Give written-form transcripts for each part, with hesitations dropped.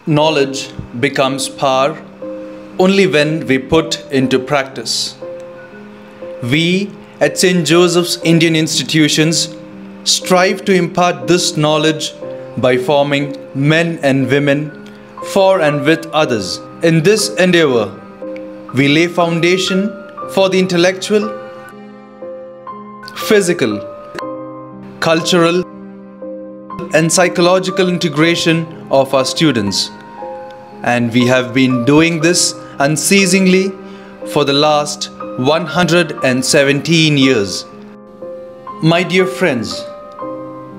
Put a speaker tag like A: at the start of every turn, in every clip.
A: Knowledge becomes power only when we put into practice. We at St. Joseph's Indian Institutions strive to impart this knowledge by forming men and women for and with others. In this endeavor, we lay foundation for the intellectual, physical, cultural, and psychological integration of our students. And we have been doing this unceasingly for the last 117 years. My dear friends,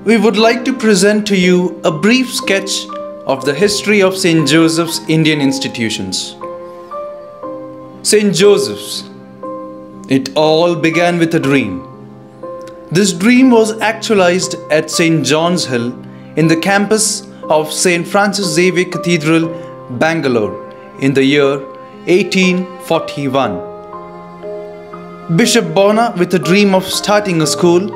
A: we would like to present to you a brief sketch of the history of St. Joseph's Indian Institutions. St. Joseph's. It all began with a dream. This dream was actualized at St. John's Hill in the campus of St. Francis Xavier Cathedral, Bangalore, in the year 1841. Bishop Bona, with a dream of starting a school,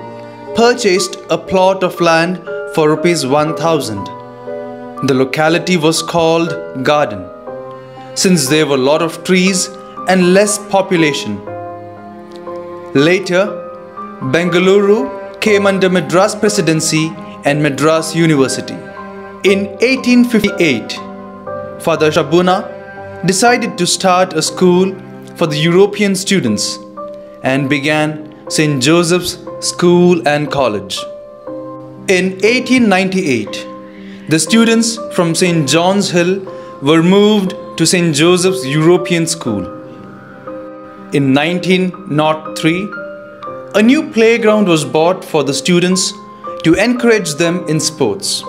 A: purchased a plot of land for ₹1,000. The locality was called Garden, since there were a lot of trees and less population. Later, Bangalore came under Madras Presidency and Madras University. In 1858, Father Shabuna decided to start a school for the European students and began St. Joseph's School and College. In 1898, the students from St. John's Hill were moved to St. Joseph's European School. In 1903, a new playground was bought for the students to encourage them in sports.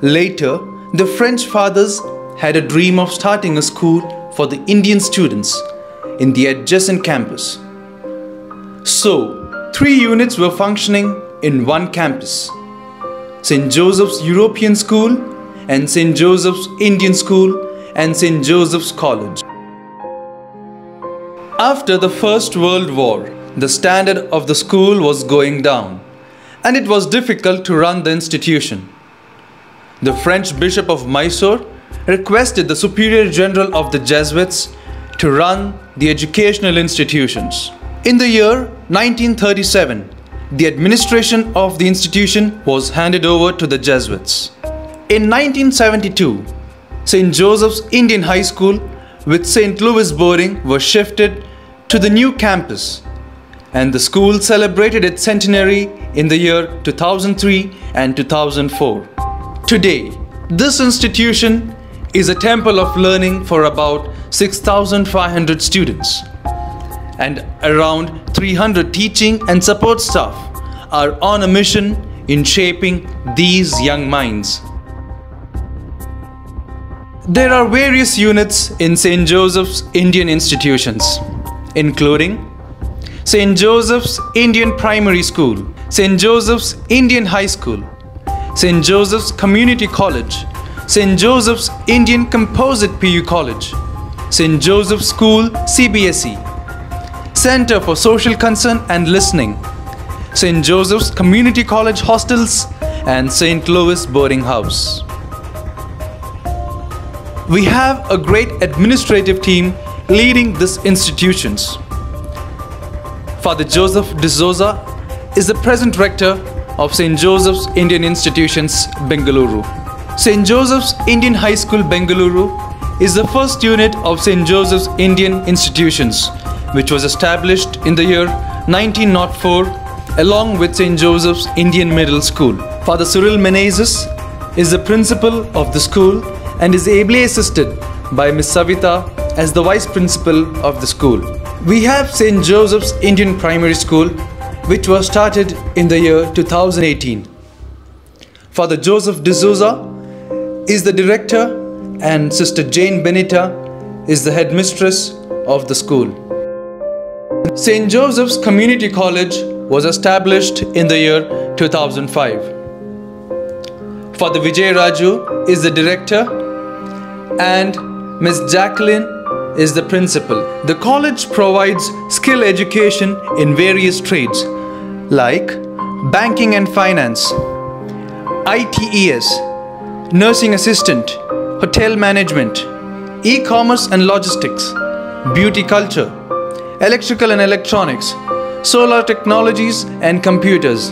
A: Later, the French fathers had a dream of starting a school for the Indian students in the adjacent campus. So, 3 units were functioning in one campus: St. Joseph's European School and St. Joseph's Indian School and St. Joseph's College. After the First World War, the standard of the school was going down, and it was difficult to run the institution. The French Bishop of Mysore requested the Superior General of the Jesuits to run the educational institutions. In the year 1937, the administration of the institution was handed over to the Jesuits. In 1972, St. Joseph's Indian High School with St. Louis boarding was shifted to the new campus, and the school celebrated its centenary in the year 2003 and 2004. Today, this institution is a temple of learning for about 6,500 students, and around 300 teaching and support staff are on a mission in shaping these young minds. There are various units in St. Joseph's Indian Institutions, including St. Joseph's Indian Primary School, St. Joseph's Indian High School, St. Joseph's Community College, St. Joseph's Indian Composite PU College, St. Joseph's School CBSE, Center for Social Concern and Listening, St. Joseph's Community College Hostels, and St. Louis Boarding House. We have a great administrative team leading these institutions. Father Joseph D'Souza is the present rector of St. Joseph's Indian Institutions, Bangalore. St. Joseph's Indian High School, Bangalore is the first unit of St. Joseph's Indian Institutions, which was established in the year 1904 along with St. Joseph's Indian Middle School. Father Cyril Menezes is the principal of the school and is ably assisted by Miss Savita as the vice principal of the school. We have St. Joseph's Indian Primary School, which was started in the year 2018. Father Joseph D'Souza is the director and Sister Jane Benita is the headmistress of the school. St. Joseph's Community College was established in the year 2005. Father Vijay Raju is the director and Ms. Jacqueline is the principal. The college provides skill education in various trades like banking and finance, ITES, nursing assistant, hotel management, e-commerce and logistics, beauty culture, electrical and electronics, solar technologies and computers.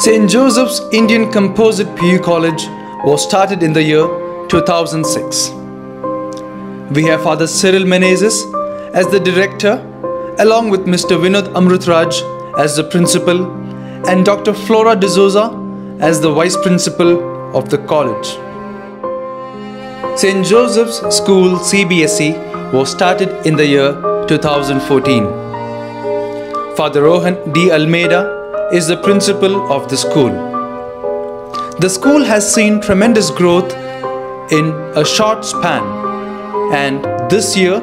A: St. Joseph's Indian Composite PU College was started in the year 2006. We have Father Cyril Menezes as the director, along with Mr. Vinod Amrutraj as the principal and Dr. Flora D'Souza as the vice principal of the college. St. Joseph's School CBSE was started in the year 2014. Father Rohan D. Almeida is the principal of the school. The school has seen tremendous growth in a short span, and this year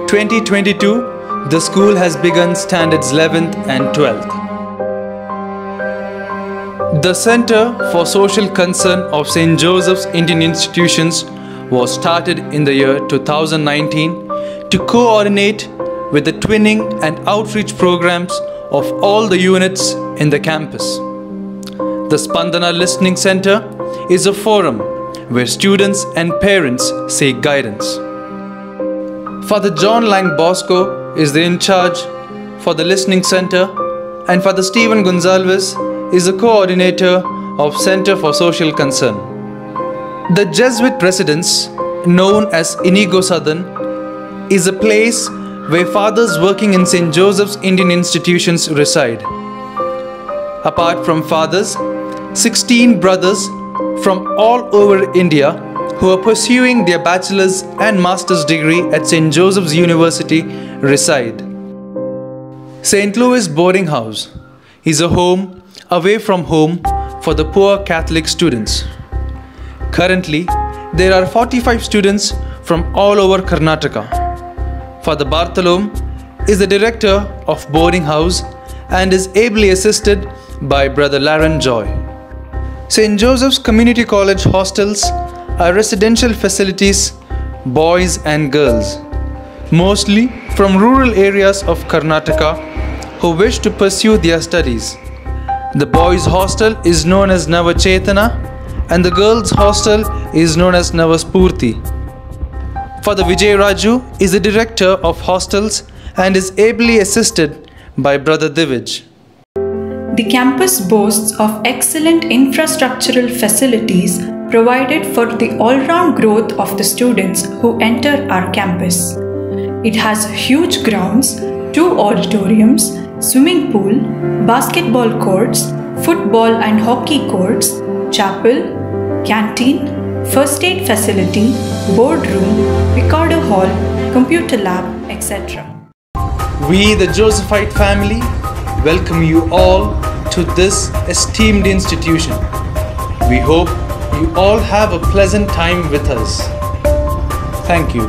A: 2022 the school has begun standards 11th and 12th. The Center for Social Concern of St. Joseph's Indian Institutions was started in the year 2019 to coordinate with the twinning and outreach programs of all the units in the campus. The Spandana Listening Center is a forum where students and parents seek guidance. Father John Lang Bosco is the in charge for the Listening Center, and Father Stephen Gonzalez is the coordinator of Center for Social Concern. The Jesuit residence, known as Inigo Southern, is a place where fathers working in St. Joseph's Indian Institutions reside. Apart from fathers, 16 brothers from all over India who are pursuing their bachelor's and master's degree at St. Joseph's University reside. St. Louis Boarding House is a home away from home for the poor Catholic students. Currently, there are 45 students from all over Karnataka. Father Bartholome is the director of boarding house and is ably assisted by Brother Laren Joy. St. Joseph's Community College hostels are residential facilities, boys and girls, mostly from rural areas of Karnataka who wish to pursue their studies. The boys' hostel is known as Navachetana and the girls' hostel is known as Navaspurti. Father Vijay Raju is the director of hostels and is ably assisted by Brother Divij.
B: The campus boasts of excellent infrastructural facilities provided for the all-round growth of the students who enter our campus. It has huge grounds, 2 auditoriums, swimming pool, basketball courts, football and hockey courts, chapel, canteen, first aid facility, boardroom, Ricardo Hall, computer lab, etc.
A: We, the Josephite family, welcome you all to this esteemed institution. We hope you all have a pleasant time with us. Thank you.